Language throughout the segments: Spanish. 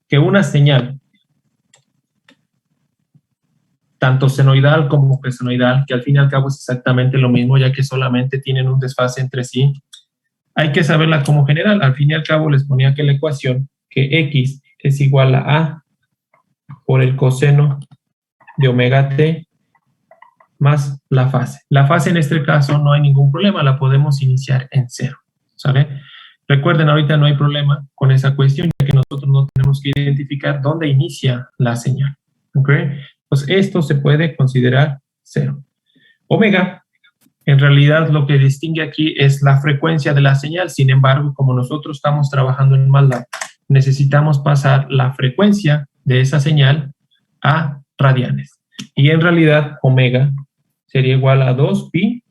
que una señal, tanto senoidal como presenoidal, que al fin y al cabo es exactamente lo mismo, ya que solamente tienen un desfase entre sí, hay que saberla como general. Al fin y al cabo les ponía que la ecuación, que x es igual a por el coseno de omega t más la fase. La fase en este caso no hay ningún problema, la podemos iniciar en 0, ¿sale? Recuerden, ahorita no hay problema con esa cuestión, ya que nosotros no tenemos que identificar dónde inicia la señal, ¿ok? Pues esto se puede considerar 0. Omega, en realidad lo que distingue aquí es la frecuencia de la señal. Sin embargo, como nosotros estamos trabajando en MATLAB, necesitamos pasar la frecuencia de esa señal a radianes. Y en realidad, omega sería igual a 2pi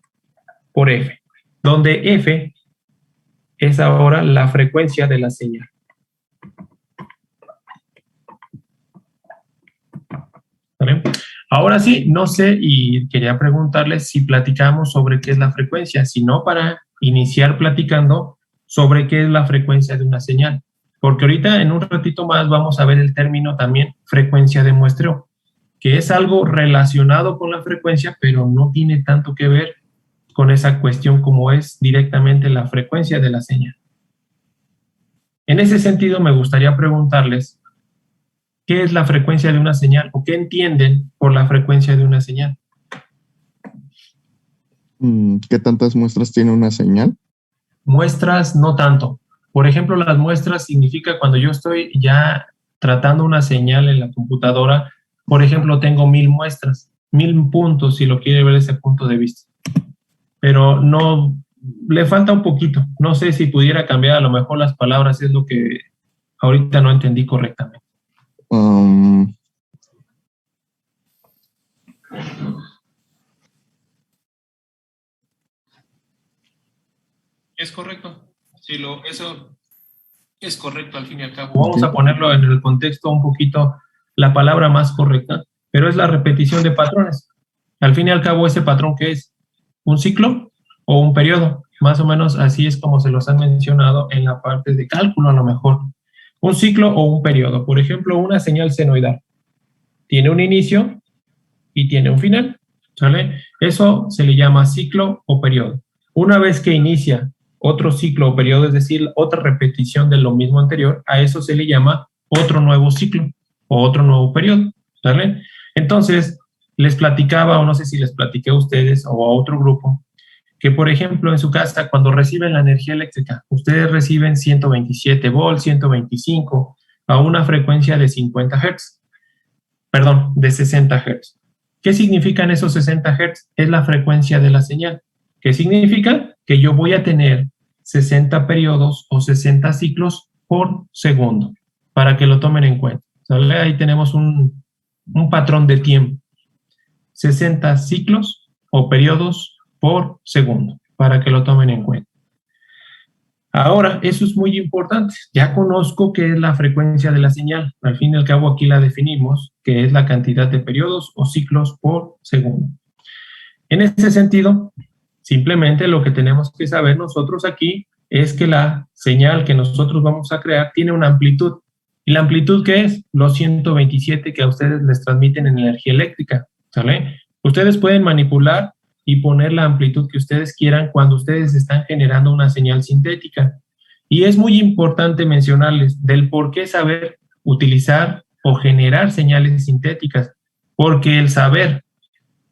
por f, donde f es ahora la frecuencia de la señal. ¿Vale? Ahora sí, no sé, y quería preguntarles si platicamos sobre qué es la frecuencia, si no, para iniciar platicando sobre qué es la frecuencia de una señal. Porque ahorita, en un ratito más, vamos a ver el término también frecuencia de muestreo, que es algo relacionado con la frecuencia, pero no tiene tanto que ver con esa cuestión como es directamente la frecuencia de la señal. En ese sentido, me gustaría preguntarles, ¿qué es la frecuencia de una señal? ¿O qué entienden por la frecuencia de una señal? ¿Qué tantas muestras tiene una señal? Muestras, no tanto. Por ejemplo, las muestras significa cuando yo estoy ya tratando una señal en la computadora, por ejemplo, tengo 1000 muestras, 1000 puntos, si lo quiere ver desde ese punto de vista. Pero no, le falta un poquito. No sé si pudiera cambiar a lo mejor las palabras, es lo que ahorita no entendí correctamente. Es correcto. Sí, eso es correcto al fin y al cabo. Vamos a ponerlo en el contexto un poquito, la palabra más correcta, pero es la repetición de patrones. Al fin y al cabo, ese patrón, ¿qué es? ¿Un ciclo o un periodo? Más o menos así es como se los han mencionado en la parte de cálculo a lo mejor. Un ciclo o un periodo. Por ejemplo, una señal senoidal. Tiene un inicio y tiene un final, ¿sale? Eso se le llama ciclo o periodo. Una vez que inicia otro ciclo o periodo, es decir, otra repetición de lo mismo anterior, a eso se le llama otro nuevo ciclo o otro nuevo periodo, ¿sale? Entonces, les platicaba, o no sé si les platiqué a ustedes o a otro grupo, que por ejemplo en su casa, cuando reciben la energía eléctrica, ustedes reciben 127 volts, 125, a una frecuencia de 50 Hz, perdón, de 60 Hz. ¿Qué significan esos 60 Hz? Es la frecuencia de la señal. ¿Qué significa? Que yo voy a tener 60 periodos o 60 ciclos por segundo, para que lo tomen en cuenta. ¿Sale? Ahí tenemos un patrón de tiempo. 60 ciclos o periodos por segundo, para que lo tomen en cuenta. Ahora, eso es muy importante. Ya conozco qué es la frecuencia de la señal. Al fin y al cabo, aquí la definimos, que es la cantidad de periodos o ciclos por segundo. En ese sentido, simplemente lo que tenemos que saber nosotros aquí es que la señal que nosotros vamos a crear tiene una amplitud. ¿Y la amplitud qué es? Los 127 que a ustedes les transmiten en energía eléctrica, ¿sale? Ustedes pueden manipular y poner la amplitud que ustedes quieran cuando ustedes están generando una señal sintética. Y es muy importante mencionarles del por qué saber utilizar o generar señales sintéticas, porque el saber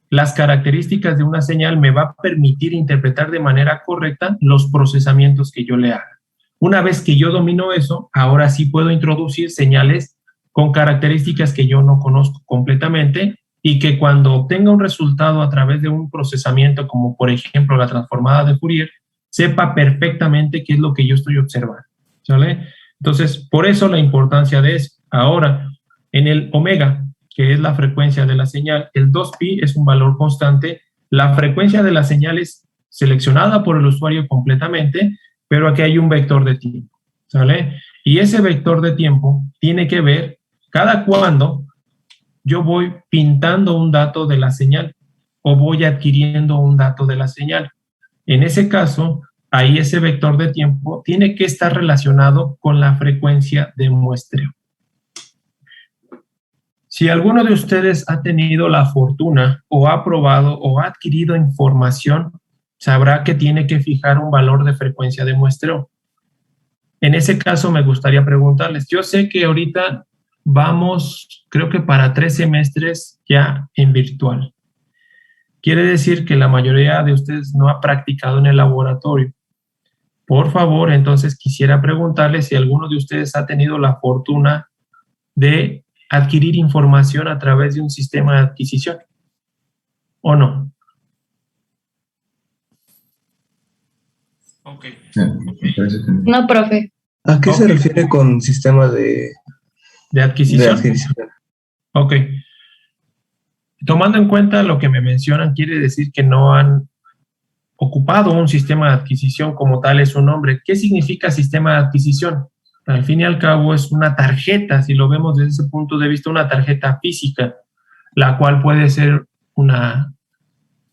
las características de una señal me va a permitir interpretar de manera correcta los procesamientos que yo le haga. Una vez que yo domino eso, ahora sí puedo introducir señales con características que yo no conozco completamente y que cuando obtenga un resultado a través de un procesamiento, como por ejemplo la transformada de Fourier, sepa perfectamente qué es lo que yo estoy observando, ¿vale? Entonces, por eso la importancia de eso. Ahora, en el omega, que es la frecuencia de la señal, el 2pi es un valor constante. La frecuencia de la señal es seleccionada por el usuario completamente, pero aquí hay un vector de tiempo, ¿sale? Y ese vector de tiempo tiene que ver cada cuando yo voy pintando un dato de la señal o voy adquiriendo un dato de la señal. En ese caso, ahí ese vector de tiempo tiene que estar relacionado con la frecuencia de muestreo. Si alguno de ustedes ha tenido la fortuna o ha probado o ha adquirido información, sabrá que tiene que fijar un valor de frecuencia de muestreo. En ese caso me gustaría preguntarles, yo sé que ahorita vamos, creo que para 3 semestres ya en virtual. Quiere decir que la mayoría de ustedes no ha practicado en el laboratorio. Por favor, entonces quisiera preguntarles si alguno de ustedes ha tenido la fortuna de adquirir información a través de un sistema de adquisición, ¿o no? Ok. No, profe. ¿A qué se refiere con sistema de adquisición? adquisición? Ok. Tomando en cuenta lo que me mencionan, quiere decir que no han ocupado un sistema de adquisición como tal es su nombre. ¿Qué significa sistema de adquisición? Al fin y al cabo es una tarjeta, si lo vemos desde ese punto de vista, una tarjeta física, la cual puede ser una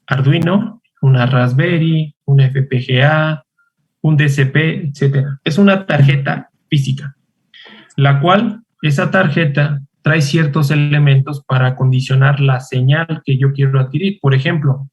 Arduino, una Raspberry, un FPGA, un DCP, etcétera. Es una tarjeta física, la cual, esa tarjeta trae ciertos elementos para condicionar la señal que yo quiero adquirir. Por ejemplo,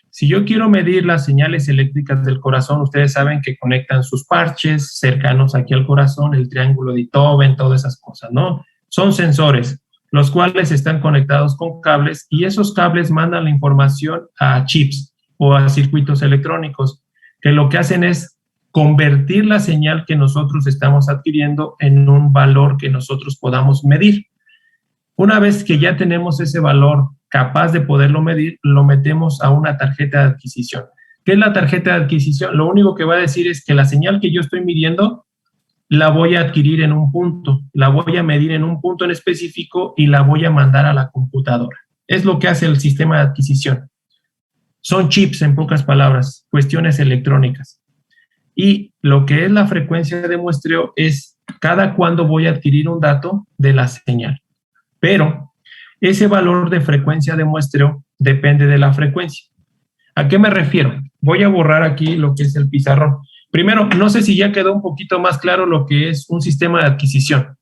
si yo quiero medir las señales eléctricas del corazón, ustedes saben que conectan sus parches cercanos aquí al corazón, el triángulo de Itoven, todas esas cosas, ¿no? Son sensores, los cuales están conectados con cables y esos cables mandan la información a chips o a circuitos electrónicos, que lo que hacen es convertir la señal que nosotros estamos adquiriendo en un valor que nosotros podamos medir. Una vez que ya tenemos ese valor capaz de poderlo medir, lo metemos a una tarjeta de adquisición. ¿Qué es la tarjeta de adquisición? Lo único que va a decir es que la señal que yo estoy midiendo la voy a adquirir en un punto, la voy a medir en un punto en específico y la voy a mandar a la computadora. Es lo que hace el sistema de adquisición. Son chips, en pocas palabras, cuestiones electrónicas. Y lo que es la frecuencia de muestreo es cada cuándo voy a adquirir un dato de la señal. Pero ese valor de frecuencia de muestreo depende de la frecuencia. ¿A qué me refiero? Voy a borrar aquí lo que es el pizarrón. Primero, no sé si ya quedó un poquito más claro lo que es un sistema de adquisición.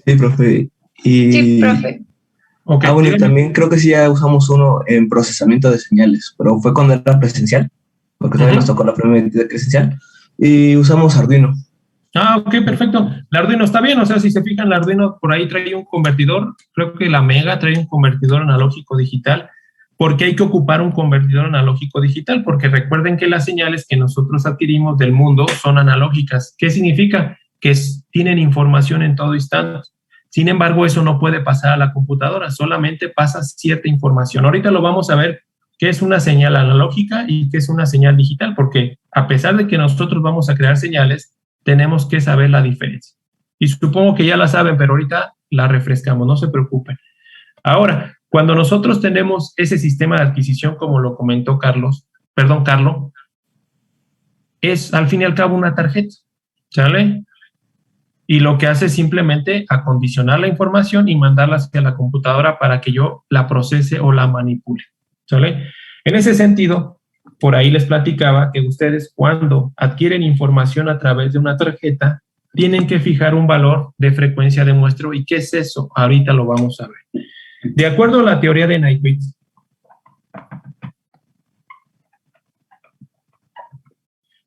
Sí, profe. Sí, profe. Okay, bueno, y también creo que sí ya usamos uno en procesamiento de señales, pero fue cuando era presencial, porque también nos tocó la primera medida presencial, y usamos Arduino. Ah, ok, perfecto. El Arduino está bien, o sea, si se fijan, el Arduino por ahí trae un convertidor, creo que la Mega trae un convertidor analógico digital. ¿Por qué hay que ocupar un convertidor analógico digital? Porque recuerden que las señales que nosotros adquirimos del mundo son analógicas. ¿Qué significa? Que tienen información en todo instante. Sin embargo, eso no puede pasar a la computadora, solamente pasa cierta información. Ahorita lo vamos a ver qué es una señal analógica y qué es una señal digital, porque a pesar de que nosotros vamos a crear señales, tenemos que saber la diferencia. Y supongo que ya la saben, pero ahorita la refrescamos, no se preocupen. Ahora, cuando nosotros tenemos ese sistema de adquisición, como lo comentó Carlos, es al fin y al cabo una tarjeta, ¿sale? Y lo que hace es simplemente acondicionar la información y mandarla hacia la computadora para que yo la procese o la manipule, ¿sale? En ese sentido, por ahí les platicaba que ustedes cuando adquieren información a través de una tarjeta, tienen que fijar un valor de frecuencia de muestreo. ¿Y qué es eso? Ahorita lo vamos a ver. De acuerdo a la teoría de Nyquist,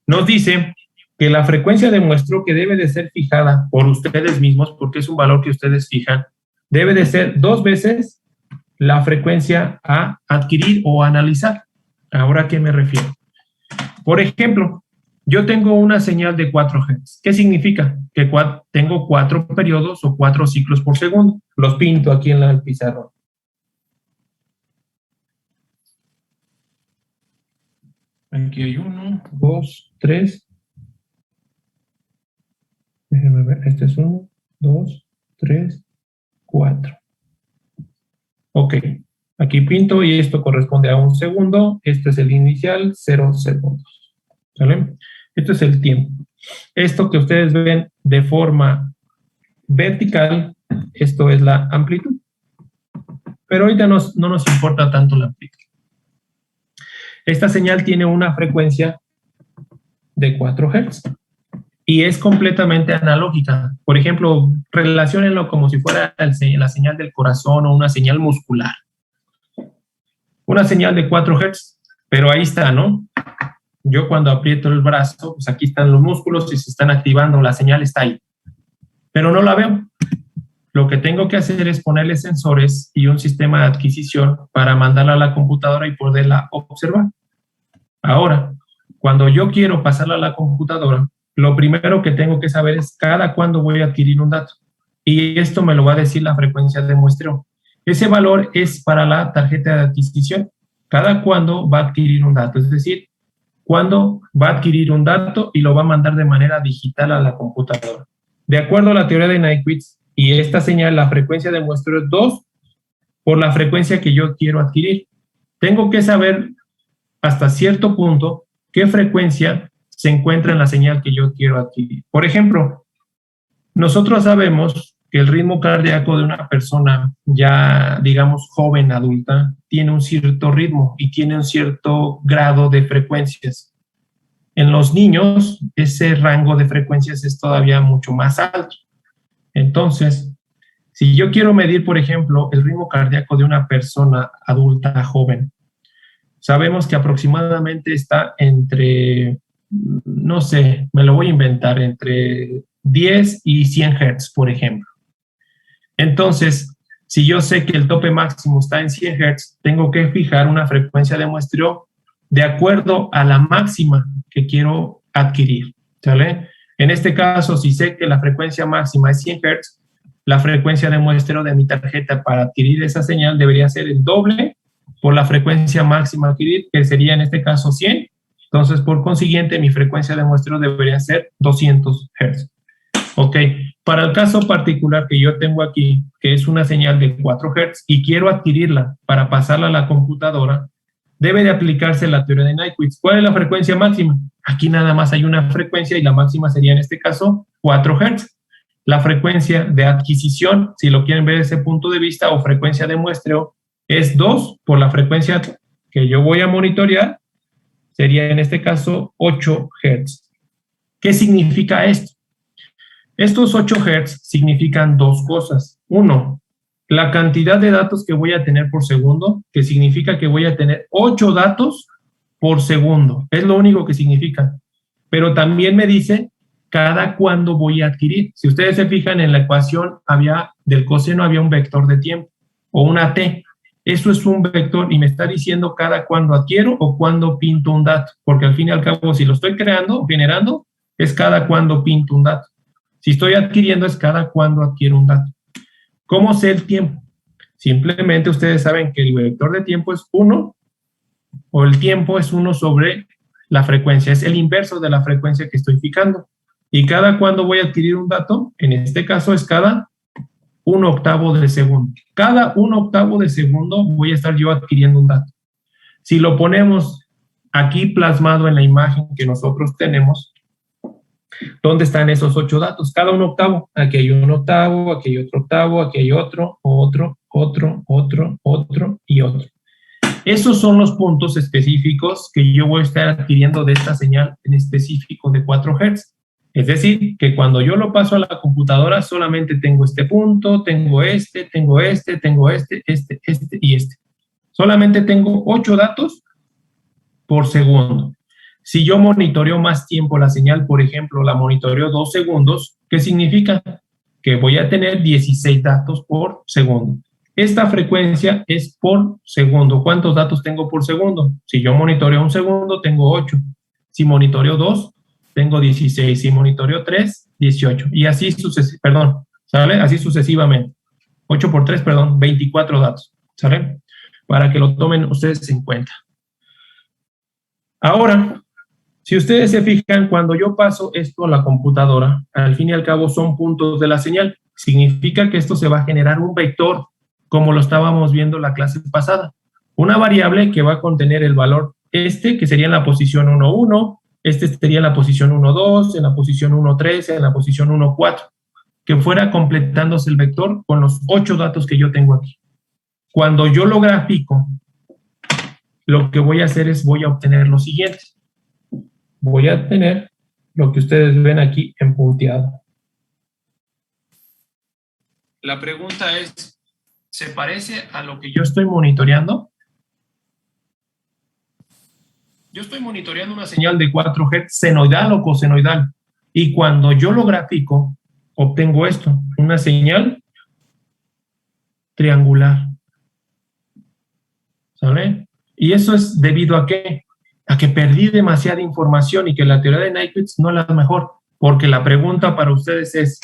nos dice que la frecuencia de muestreo que debe de ser fijada por ustedes mismos, porque es un valor que ustedes fijan, debe de ser 2 veces la frecuencia a adquirir o analizar. ¿Ahora a qué me refiero? Por ejemplo, yo tengo una señal de 4 Hz. ¿Qué significa? Que tengo 4 periodos o 4 ciclos por segundo. Los pinto aquí en el pizarrón. Aquí hay 1, 2, 3. Déjenme ver. Este es 1, 2, 3, 4. Ok. Aquí pinto y esto corresponde a 1 segundo. Este es el inicial, 0 segundos. ¿Sale? Esto es el tiempo. Esto que ustedes ven de forma vertical, esto es la amplitud. Pero ahorita no nos importa tanto la amplitud. Esta señal tiene una frecuencia de 4 Hz. y es completamente analógica. Por ejemplo, relaciónenlo como si fuera la señal del corazón o una señal muscular. Una señal de 4 Hz, pero ahí está, ¿no? Yo cuando aprieto el brazo, pues aquí están los músculos y se están activando, la señal está ahí, pero no la veo. Lo que tengo que hacer es ponerle sensores y un sistema de adquisición para mandarla a la computadora y poderla observar. Ahora, cuando yo quiero pasarla a la computadora, lo primero que tengo que saber es cada cuándo voy a adquirir un dato. Y esto me lo va a decir la frecuencia de muestreo. Ese valor es para la tarjeta de adquisición. Cada cuándo va a adquirir un dato. Es decir, cuándo va a adquirir un dato y lo va a mandar de manera digital a la computadora. De acuerdo a la teoría de Nyquist, y esta señal, la frecuencia de muestreo es 2 por la frecuencia que yo quiero adquirir. Tengo que saber hasta cierto punto qué frecuencia se encuentra en la señal que yo quiero adquirir. Por ejemplo, nosotros sabemos que el ritmo cardíaco de una persona ya, digamos, joven, adulta, tiene un cierto ritmo y tiene un cierto grado de frecuencias. En los niños, ese rango de frecuencias es todavía mucho más alto. Entonces, si yo quiero medir, por ejemplo, el ritmo cardíaco de una persona adulta, joven, sabemos que aproximadamente está entre, no sé, me lo voy a inventar, entre 10 y 100 Hz, por ejemplo. Entonces, si yo sé que el tope máximo está en 100 Hz, tengo que fijar una frecuencia de muestreo de acuerdo a la máxima que quiero adquirir, ¿sale? En este caso, si sé que la frecuencia máxima es 100 Hz, la frecuencia de muestreo de mi tarjeta para adquirir esa señal debería ser el doble por la frecuencia máxima a adquirir, que sería en este caso 100. Entonces, por consiguiente, mi frecuencia de muestreo debería ser 200 Hz. Ok, para el caso particular que yo tengo aquí, que es una señal de 4 Hz y quiero adquirirla para pasarla a la computadora, debe de aplicarse la teoría de Nyquist. ¿Cuál es la frecuencia máxima? Aquí nada más hay una frecuencia y la máxima sería en este caso 4 Hz. La frecuencia de adquisición, si lo quieren ver desde ese punto de vista, o frecuencia de muestreo, es 2 por la frecuencia que yo voy a monitorear, sería en este caso 8 Hz. ¿Qué significa esto? Estos 8 Hz significan dos cosas. Uno, la cantidad de datos que voy a tener por segundo, que significa que voy a tener 8 datos por segundo. Es lo único que significa. Pero también me dice cada cuándo voy a adquirir. Si ustedes se fijan en la ecuación, del coseno había un vector de tiempo o una t. Eso es un vector y me está diciendo cada cuándo adquiero o cuándo pinto un dato. Porque al fin y al cabo, si lo estoy creando o generando, es cada cuándo pinto un dato. Si estoy adquiriendo, es cada cuándo adquiero un dato. ¿Cómo sé el tiempo? Simplemente ustedes saben que el vector de tiempo es 1, o el tiempo es 1 sobre la frecuencia. Es el inverso de la frecuencia que estoy fijando. Y cada cuándo voy a adquirir un dato, en este caso es cada 1/8 de segundo. Cada 1/8 de segundo voy a estar yo adquiriendo un dato. Si lo ponemos aquí plasmado en la imagen que nosotros tenemos, ¿dónde están esos 8 datos? Cada 1/8. Aquí hay 1/8, aquí hay otro octavo, aquí hay otro y otro. Esos son los puntos específicos que yo voy a estar adquiriendo de esta señal en específico de 4 Hz. Es decir, que cuando yo lo paso a la computadora solamente tengo este punto, tengo este y este. Solamente tengo 8 datos por segundo. Si yo monitoreo más tiempo la señal, por ejemplo, la monitoreo 2 segundos, ¿qué significa? Que voy a tener 16 datos por segundo. Esta frecuencia es por segundo. ¿Cuántos datos tengo por segundo? Si yo monitoreo 1 segundo, tengo 8. Si monitoreo 2, tengo 16. Si monitoreo 3, 18. Y así así sucesivamente. 8 por 3, 24 datos, ¿sale? Para que lo tomen ustedes en cuenta. Ahora, si ustedes se fijan, cuando yo paso esto a la computadora, al fin y al cabo son puntos de la señal. Significa que esto se va a generar un vector, como lo estábamos viendo en la clase pasada. Una variable que va a contener el valor que sería en la posición 1,1, sería en la posición 1,2, en la posición 1,3, en la posición 1,4, que fuera completándose el vector con los 8 datos que yo tengo aquí. Cuando yo lo grafico, lo que voy a hacer es voy a obtener lo siguiente. Voy a tener lo que ustedes ven aquí en punteado. La pregunta es, ¿se parece a lo que yo estoy monitoreando? Yo estoy monitoreando una señal de 4 Hz senoidal o cosenoidal. Y cuando yo lo grafico, obtengo esto, una señal triangular. ¿Sale? Y eso es debido a ¿qué? A que perdí demasiada información y que la teoría de Nyquist no es la mejor. Porque la pregunta para ustedes es,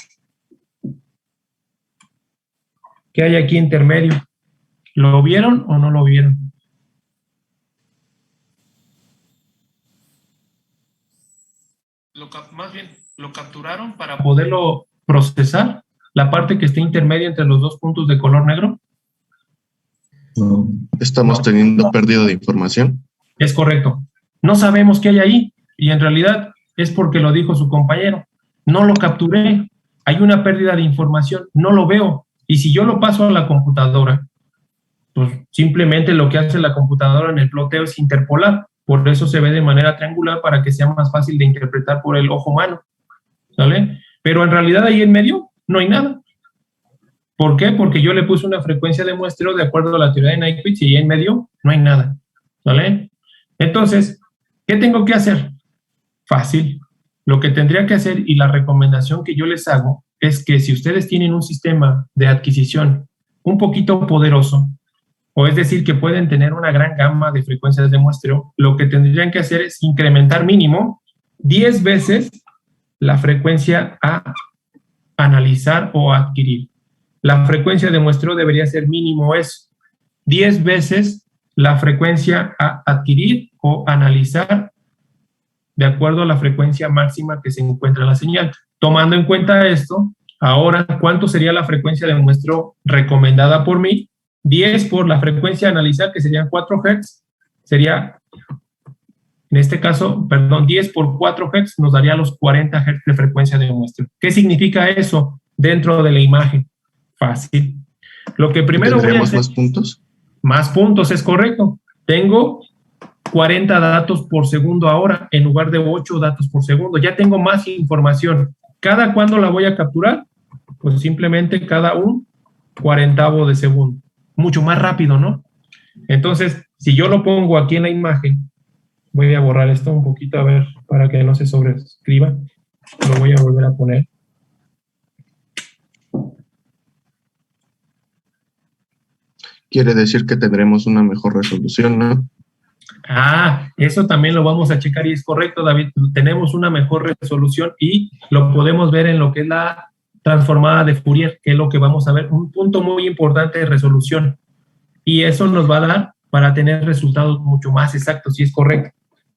¿qué hay aquí intermedio? ¿Lo vieron o no lo vieron? Más bien, ¿lo capturaron para poderlo procesar? La parte que está intermedia entre los dos puntos de color negro. No. Estamos teniendo pérdida de información. Es correcto. No sabemos qué hay ahí y en realidad es porque lo dijo su compañero. No lo capturé. Hay una pérdida de información. No lo veo. Y si yo lo paso a la computadora, pues simplemente lo que hace la computadora en el ploteo es interpolar. Por eso se ve de manera triangular para que sea más fácil de interpretar por el ojo humano. ¿Sale? Pero en realidad ahí en medio no hay nada. ¿Por qué? Porque yo le puse una frecuencia de muestreo de acuerdo a la teoría de Nyquist y ahí en medio no hay nada. ¿Vale? Entonces, ¿qué tengo que hacer? Fácil. Lo que tendría que hacer y la recomendación que yo les hago es que si ustedes tienen un sistema de adquisición un poquito poderoso, o es decir, que pueden tener una gran gama de frecuencias de muestreo, lo que tendrían que hacer es incrementar mínimo 10 veces la frecuencia a analizar o adquirir. La frecuencia de muestreo debería ser mínimo eso, 10 veces la frecuencia a adquirir o analizar de acuerdo a la frecuencia máxima que se encuentra en la señal. Tomando en cuenta esto, ahora, ¿cuánto sería la frecuencia de muestreo recomendada por mí? 10 por la frecuencia a analizar, que serían 4 Hz, sería, en este caso, perdón, 10 por 4 Hz nos daría los 40 Hz de frecuencia de muestreo. ¿Qué significa eso dentro de la imagen? Fácil. Lo que primero voy a hacer... ¿Más puntos? Más puntos, es correcto. Tengo 40 datos por segundo ahora, en lugar de 8 datos por segundo. Ya tengo más información. ¿Cada cuándo la voy a capturar? Pues simplemente cada un 40avo de segundo. Mucho más rápido, ¿no? Entonces, si yo lo pongo aquí en la imagen, voy a borrar esto un poquito, a ver, para que no se sobrescriba. Lo voy a volver a poner. Quiere decir que tendremos una mejor resolución, ¿no? Ah, eso también lo vamos a checar y es correcto, David. Tenemos una mejor resolución y lo podemos ver en lo que es la transformada de Fourier, que es lo que vamos a ver. Un punto muy importante de resolución. Y eso nos va a dar para tener resultados mucho más exactos, si es correcto.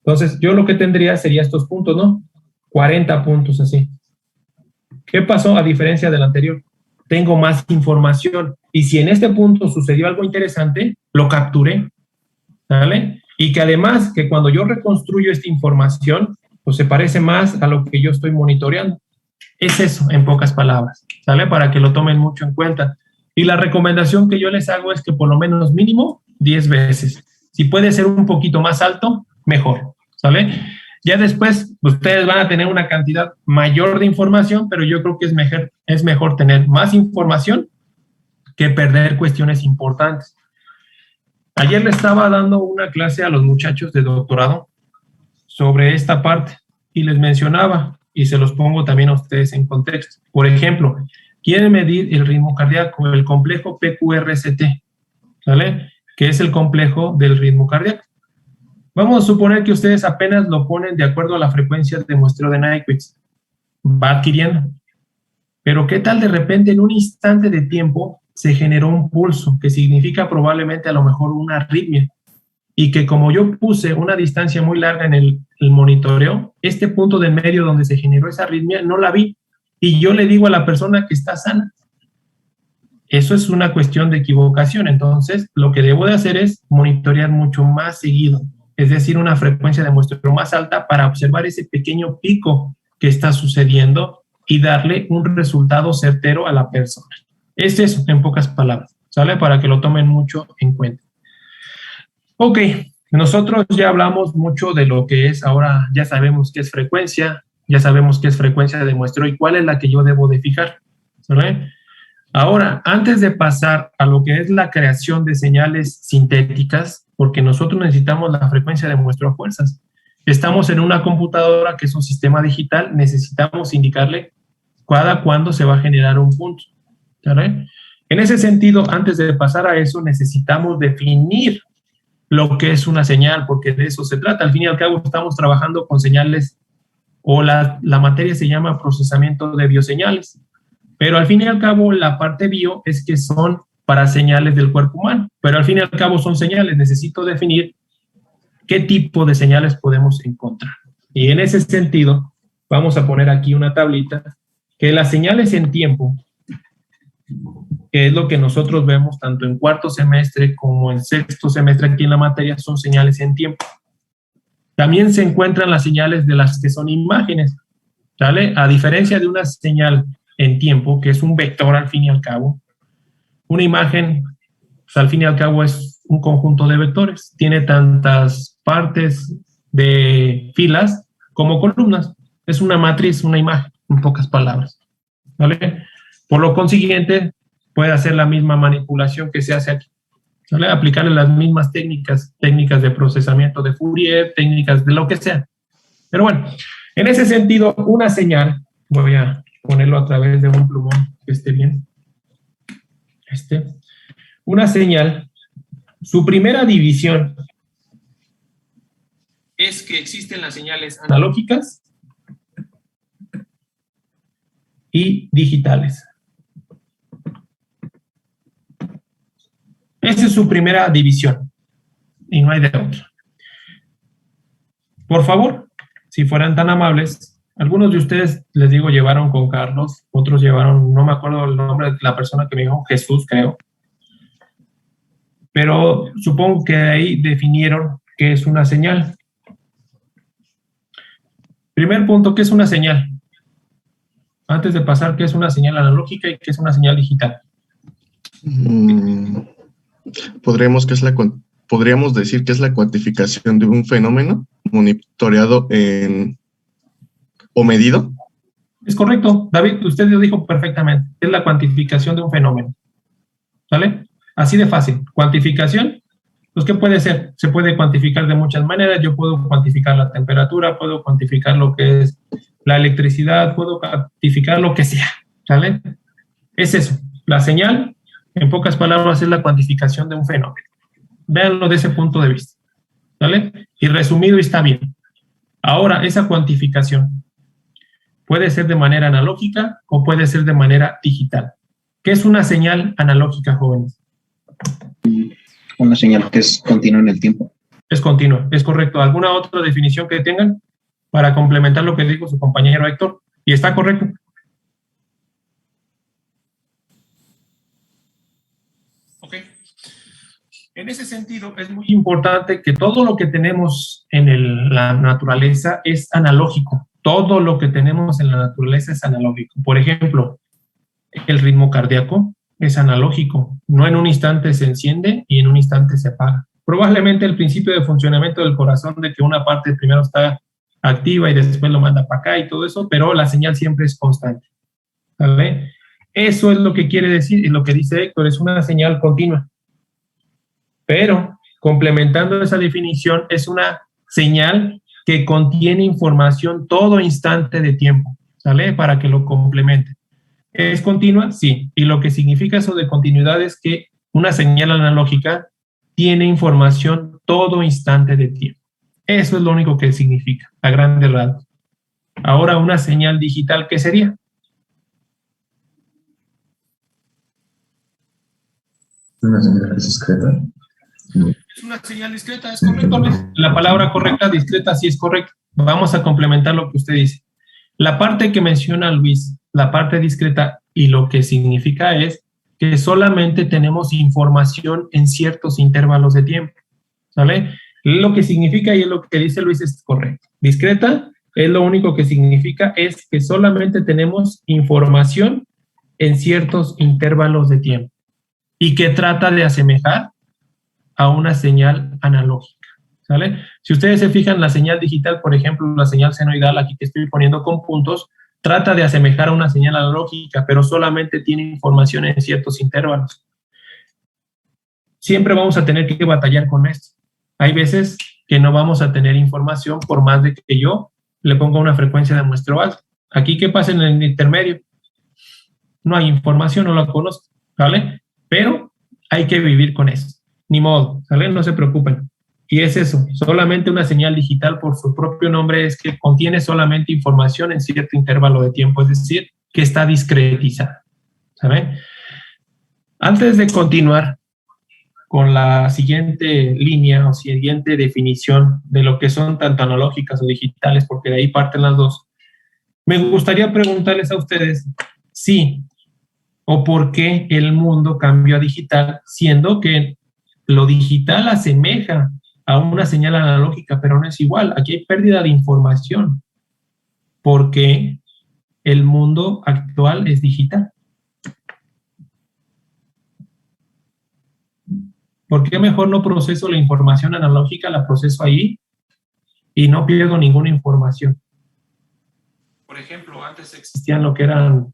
Entonces, yo lo que tendría sería estos puntos, ¿no? 40 puntos así. ¿Qué pasó a diferencia del anterior? Tengo más información. Y si en este punto sucedió algo interesante, lo capturé. ¿Sale? Y que además, que cuando yo reconstruyo esta información, pues se parece más a lo que yo estoy monitoreando. Es eso, en pocas palabras. ¿Sale? Para que lo tomen mucho en cuenta. Y la recomendación que yo les hago es que por lo menos mínimo 10 veces. Si puede ser un poquito más alto, mejor. ¿Sale? Ya después ustedes van a tener una cantidad mayor de información, pero yo creo que es mejor tener más información que perder cuestiones importantes. Ayer le estaba dando una clase a los muchachos de doctorado sobre esta parte y les mencionaba, y se los pongo también a ustedes en contexto. Por ejemplo, quieren medir el ritmo cardíaco, el complejo PQRST, ¿vale? Que es el complejo del ritmo cardíaco. Vamos a suponer que ustedes apenas lo ponen de acuerdo a la frecuencia de muestreo de Nyquist. Va adquiriendo. Pero ¿qué tal de repente en un instante de tiempo se generó un pulso, que significa probablemente a lo mejor una arritmia? Y que como yo puse una distancia muy larga en el monitoreo, este punto de medio donde se generó esa arritmia no la vi. Y yo le digo a la persona que está sana. Eso es una cuestión de equivocación. Entonces, lo que debo de hacer es monitorear mucho más seguido. Es decir, una frecuencia de muestreo más alta para observar ese pequeño pico que está sucediendo y darle un resultado certero a la persona. Es eso, en pocas palabras, ¿sale? Para que lo tomen mucho en cuenta. Ok, nosotros ya hablamos mucho de lo que es, ahora ya sabemos qué es frecuencia, Ya sabemos qué es frecuencia de muestreo y cuál es la que yo debo de fijar. ¿Vale? Ahora, antes de pasar a lo que es la creación de señales sintéticas, porque nosotros necesitamos la frecuencia de muestreo a fuerzas. Estamos en una computadora que es un sistema digital, necesitamos indicarle cada cuándo se va a generar un punto. ¿Vale? En ese sentido, antes de pasar a eso, necesitamos definir lo que es una señal, porque de eso se trata. Al fin y al cabo, estamos trabajando con señales, o la materia se llama procesamiento de bioseñales. Pero al fin y al cabo, la parte bio es que son para señales del cuerpo humano. Pero al fin y al cabo son señales. Necesito definir qué tipo de señales podemos encontrar. Y en ese sentido, vamos a poner aquí una tablita, que las señales en tiempo, que es lo que nosotros vemos tanto en cuarto semestre como en sexto semestre aquí en la materia, son señales en tiempo. También se encuentran las señales de las que son imágenes, ¿vale? A diferencia de una señal en tiempo, que es un vector al fin y al cabo, una imagen, pues, al fin y al cabo es un conjunto de vectores. Tiene tantas partes de filas como columnas. Es una matriz, una imagen, en pocas palabras, ¿vale? Por lo consiguiente, puede hacer la misma manipulación que se hace aquí, ¿vale? Aplicarle las mismas técnicas de procesamiento de Fourier, técnicas de lo que sea. Pero bueno, en ese sentido, una señal, voy a ponerlo a través de un plumón que esté bien. Una señal, su primera división es que existen las señales analógicas y digitales. Esa es su primera división y no hay de otra. Por favor, si fueran tan amables, algunos de ustedes, les digo, llevaron con Carlos, otros llevaron, no me acuerdo el nombre de la persona que me dijo, Jesús, creo. Pero supongo que ahí definieron qué es una señal. Primer punto, ¿qué es una señal? Antes de pasar, ¿qué es una señal analógica y qué es una señal digital? Podríamos decir que es la cuantificación de un fenómeno monitoreado o medido. Es correcto, David, usted lo dijo perfectamente. Es la cuantificación de un fenómeno. ¿Sale? Así de fácil. Cuantificación, pues ¿qué puede ser? Se puede cuantificar de muchas maneras. Yo puedo cuantificar la temperatura, puedo cuantificar lo que es la electricidad, puedo cuantificar lo que sea. ¿Sale? Es eso. La señal, en pocas palabras, es la cuantificación de un fenómeno. Véanlo de ese punto de vista. ¿Sale? Y resumido está bien. Ahora, esa cuantificación puede ser de manera analógica o puede ser de manera digital. ¿Qué es una señal analógica, jóvenes? Una señal que es continua en el tiempo. Es continua, es correcto. ¿Alguna otra definición que tengan para complementar lo que dijo su compañero Héctor? Y está correcto. Ok. En ese sentido, es muy importante que todo lo que tenemos en la naturaleza es analógico. Todo lo que tenemos en la naturaleza es analógico. Por ejemplo, el ritmo cardíaco es analógico. No en un instante se enciende y en un instante se apaga. Probablemente el principio de funcionamiento del corazón, de que una parte primero está activa y después lo manda para acá y todo eso, pero la señal siempre es constante. ¿Vale? Eso es lo que quiere decir, y lo que dice Héctor, es una señal continua. Pero, complementando esa definición, es una señal que contiene información todo instante de tiempo, ¿sale? Para que lo complemente. ¿Es continua? Sí. Y lo que significa eso de continuidad es que una señal analógica tiene información todo instante de tiempo. Eso es lo único que significa, a grandes rasgos. Ahora, una señal digital, ¿qué sería? Una señal discreta. Es una señal discreta, es correcto. La palabra correcta, discreta, sí es correcta. Vamos a complementar lo que usted dice. La parte que menciona Luis, la parte discreta, y lo que significa es que solamente tenemos información en ciertos intervalos de tiempo, ¿sale? Lo que significa, y es lo que dice Luis, es correcto. Discreta es lo único que significa es que solamente tenemos información en ciertos intervalos de tiempo y que trata de asemejar a una señal analógica, ¿sale? Si ustedes se fijan, la señal digital, por ejemplo, la señal senoidal, aquí que estoy poniendo con puntos, trata de asemejar a una señal analógica, pero solamente tiene información en ciertos intervalos. Siempre vamos a tener que batallar con esto. Hay veces que no vamos a tener información por más de que yo le ponga una frecuencia de muestreo alta. Aquí, ¿qué pasa en el intermedio? No hay información, no la conozco, ¿vale? Pero hay que vivir con eso. Ni modo, ¿sale? No se preocupen. Y es eso, solamente una señal digital por su propio nombre es que contiene solamente información en cierto intervalo de tiempo, es decir, que está discretizada, ¿saben? Antes de continuar con la siguiente línea o siguiente definición de lo que son tanto analógicas o digitales, porque de ahí parten las dos, me gustaría preguntarles a ustedes si o por qué el mundo cambió a digital, siendo que lo digital asemeja a una señal analógica, pero no es igual. Aquí hay pérdida de información, porque el mundo actual es digital. ¿Por qué mejor no proceso la información analógica, la proceso ahí y no pierdo ninguna información? Por ejemplo, antes existían lo que eran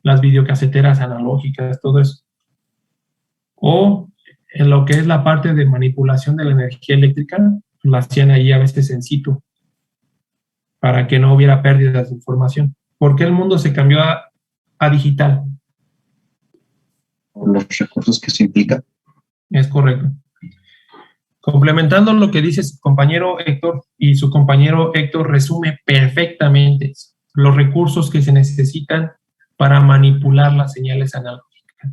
las videocaseteras analógicas, todo eso. O en lo que es la parte de manipulación de la energía eléctrica, la hacían ahí a veces en situ, para que no hubiera pérdidas de información. ¿Por qué el mundo se cambió a digital? Por los recursos que se implica. Es correcto. Complementando lo que dice su compañero Héctor, y su compañero Héctor resume perfectamente los recursos que se necesitan para manipular las señales analógicas.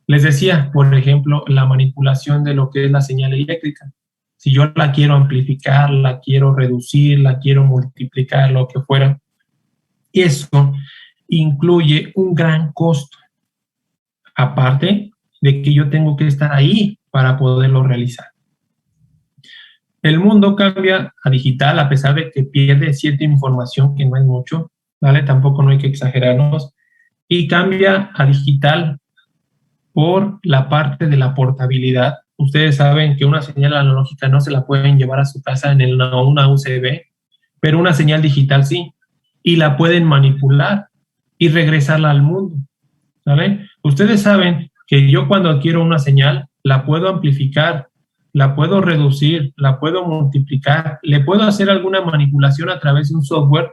Les decía, por ejemplo, la manipulación de lo que es la señal eléctrica. Si yo la quiero amplificar, la quiero reducir, la quiero multiplicar, lo que fuera, eso incluye un gran costo. Aparte de que yo tengo que estar ahí para poderlo realizar. El mundo cambia a digital a pesar de que pierde cierta información, que no es mucho, ¿vale? Tampoco no hay que exagerarnos. Y cambia a digital por la parte de la portabilidad. Ustedes saben que una señal analógica no se la pueden llevar a su casa en una USB, pero una señal digital sí, y la pueden manipular y regresarla al mundo, ¿saben? Ustedes saben que yo cuando adquiero una señal, la puedo amplificar, la puedo reducir, la puedo multiplicar, le puedo hacer alguna manipulación a través de un software,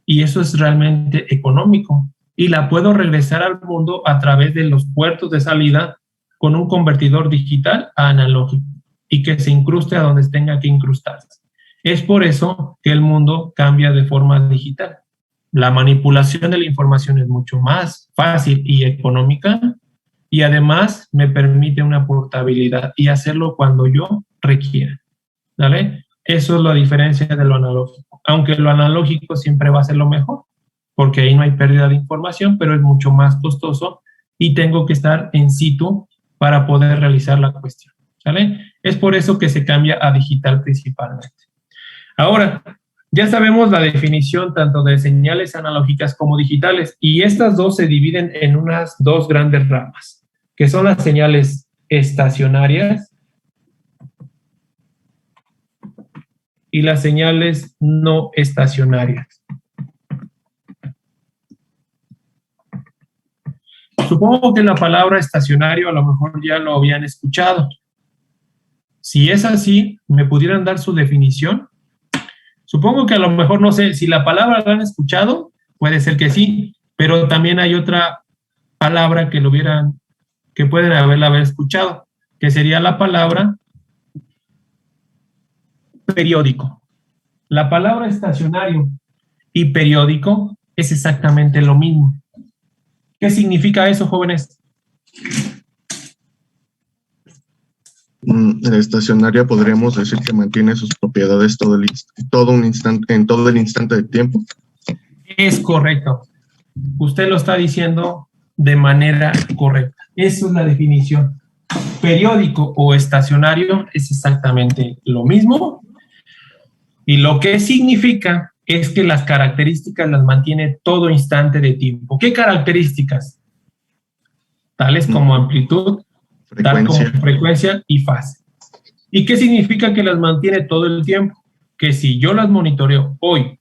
y eso es realmente económico. Y la puedo regresar al mundo a través de los puertos de salida con un convertidor digital a analógico y que se incruste a donde tenga que incrustarse. Es por eso que el mundo cambia de forma digital. La manipulación de la información es mucho más fácil y económica y además me permite una portabilidad y hacerlo cuando yo requiera, ¿vale? Eso es la diferencia de lo analógico. Aunque lo analógico siempre va a ser lo mejor, porque ahí no hay pérdida de información, pero es mucho más costoso y tengo que estar en situ para poder realizar la cuestión, ¿sale? Es por eso que se cambia a digital principalmente. Ahora, ya sabemos la definición tanto de señales analógicas como digitales, y estas dos se dividen en unas dos grandes ramas, que son las señales estacionarias y las señales no estacionarias. Supongo que la palabra estacionario a lo mejor ya lo habían escuchado. Si es así, ¿me pudieran dar su definición? Supongo que a lo mejor, no sé, si la palabra la han escuchado, puede ser que sí, pero también hay otra palabra que pueden haber escuchado, que sería la palabra periódico. La palabra estacionario y periódico es exactamente lo mismo. ¿Qué significa eso, jóvenes? La estacionaria podríamos decir que mantiene sus propiedades en todo el instante de tiempo. Es correcto. Usted lo está diciendo de manera correcta. Esa es la definición. Periódico o estacionario es exactamente lo mismo. Y lo que significa es que las características las mantiene todo instante de tiempo. ¿Qué características? Tales como amplitud, tal como frecuencia y fase. ¿Y qué significa que las mantiene todo el tiempo? Que si yo las monitoreo hoy,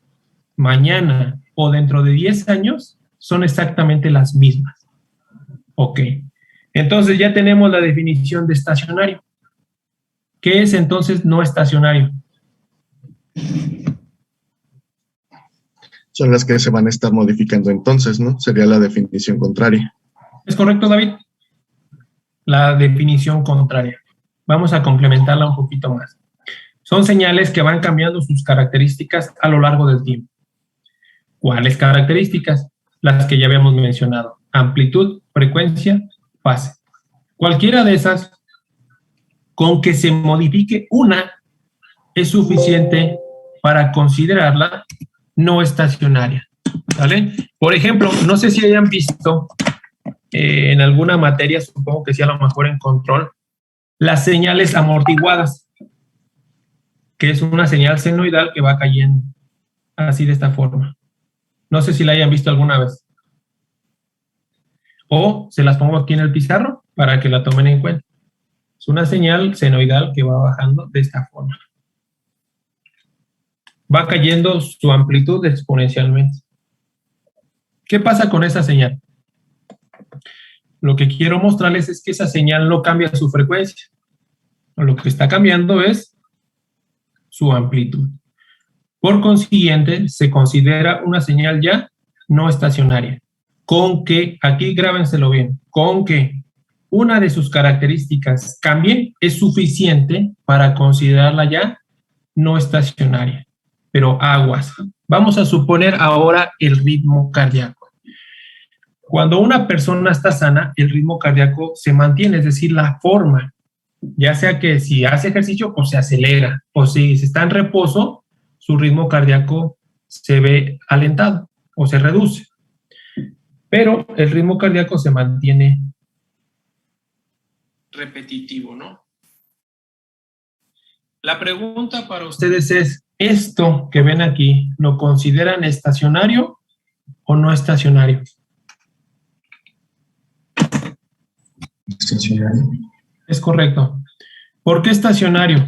mañana o dentro de 10 años, son exactamente las mismas. Ok. Entonces ya tenemos la definición de estacionario. ¿Qué es entonces no estacionario? Son las que se van a estar modificando entonces, ¿no? Sería la definición contraria. ¿Es correcto, David? La definición contraria. Vamos a complementarla un poquito más. Son señales que van cambiando sus características a lo largo del tiempo. ¿Cuáles características? Las que ya habíamos mencionado. Amplitud, frecuencia, fase. Cualquiera de esas, con que se modifique una, es suficiente para considerarla no estacionaria. ¿Vale? Por ejemplo, no sé si hayan visto en alguna materia, supongo que sí, a lo mejor en control, las señales amortiguadas, que es una señal senoidal que va cayendo así de esta forma. No sé si la hayan visto alguna vez. O se las pongo aquí en el pizarro para que la tomen en cuenta. Es una señal senoidal que va bajando de esta forma. Va cayendo su amplitud exponencialmente. ¿Qué pasa con esa señal? Lo que quiero mostrarles es que esa señal no cambia su frecuencia. Lo que está cambiando es su amplitud. Por consiguiente, se considera una señal ya no estacionaria. Con que, aquí grábenselo bien, con que una de sus características cambie, es suficiente para considerarla ya no estacionaria. Pero aguas. Vamos a suponer ahora el ritmo cardíaco. Cuando una persona está sana, el ritmo cardíaco se mantiene, es decir, la forma. Ya sea que si hace ejercicio, pues se acelera. O si está en reposo, su ritmo cardíaco se ve alentado o se reduce. Pero el ritmo cardíaco se mantiene repetitivo, ¿no? La pregunta para ustedes es, ¿esto que ven aquí lo consideran estacionario o no estacionario? Estacionario. Es correcto. ¿Por qué estacionario?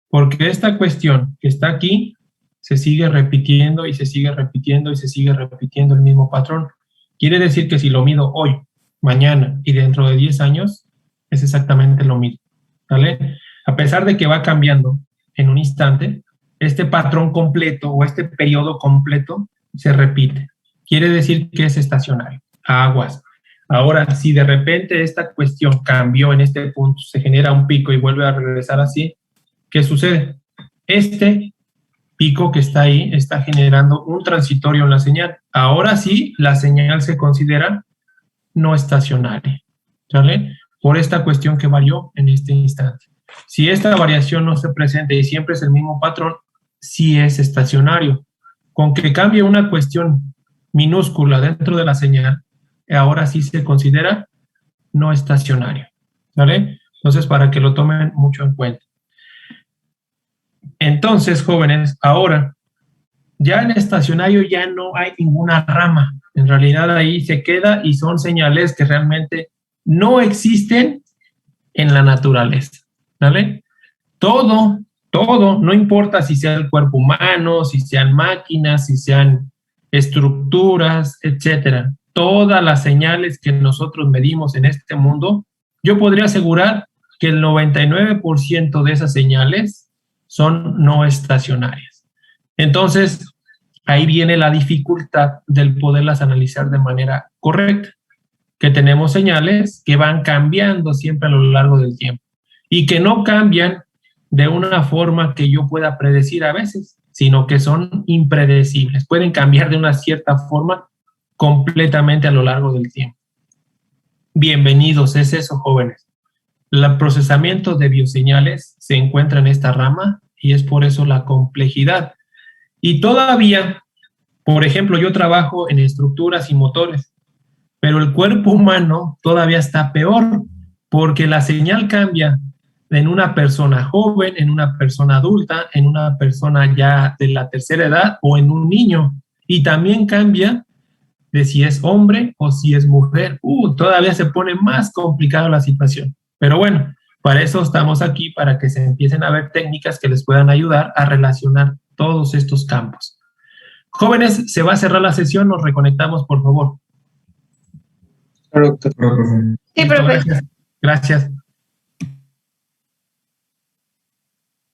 Porque esta cuestión que está aquí se sigue repitiendo y se sigue repitiendo y se sigue repitiendo el mismo patrón. Quiere decir que si lo mido hoy, mañana y dentro de 10 años, es exactamente lo mismo. ¿Vale? A pesar de que va cambiando en un instante, este patrón completo o este periodo completo se repite. Quiere decir que es estacionario. Aguas. Ahora, si de repente esta cuestión cambió en este punto, se genera un pico y vuelve a regresar así, ¿qué sucede? Este pico que está ahí está generando un transitorio en la señal. Ahora sí, la señal se considera no estacionaria, ¿vale? Por esta cuestión que varió en este instante. Si esta variación no se presenta y siempre es el mismo patrón, sí es estacionario. Con que cambie una cuestión minúscula dentro de la señal, ahora sí se considera no estacionario, ¿vale? Entonces, para que lo tomen mucho en cuenta. Entonces, jóvenes, ahora, ya en estacionario ya no hay ninguna rama. En realidad ahí se queda y son señales que realmente no existen en la naturaleza, ¿vale? Todo, no importa si sea el cuerpo humano, si sean máquinas, si sean estructuras, etcétera. Todas las señales que nosotros medimos en este mundo, yo podría asegurar que el 99% de esas señales son no estacionarias. Entonces, ahí viene la dificultad del poderlas analizar de manera correcta, que tenemos señales que van cambiando siempre a lo largo del tiempo y que no cambian de una forma que yo pueda predecir a veces, sino que son impredecibles. Pueden cambiar de una cierta forma completamente a lo largo del tiempo. Bienvenidos, es eso, jóvenes. El procesamiento de bioseñales se encuentra en esta rama y es por eso la complejidad. Y todavía, por ejemplo, yo trabajo en estructuras y motores, pero el cuerpo humano todavía está peor porque la señal cambia en una persona joven, en una persona adulta, en una persona ya de la tercera edad o en un niño. Y también cambia de si es hombre o si es mujer. Todavía se pone más complicada la situación. Pero bueno, Para eso estamos aquí, para que se empiecen a ver técnicas que les puedan ayudar a relacionar todos estos campos. Jóvenes, se va a cerrar la sesión, nos reconectamos, por favor. Claro, doctor. Sí, Listo, profe. gracias. Gracias.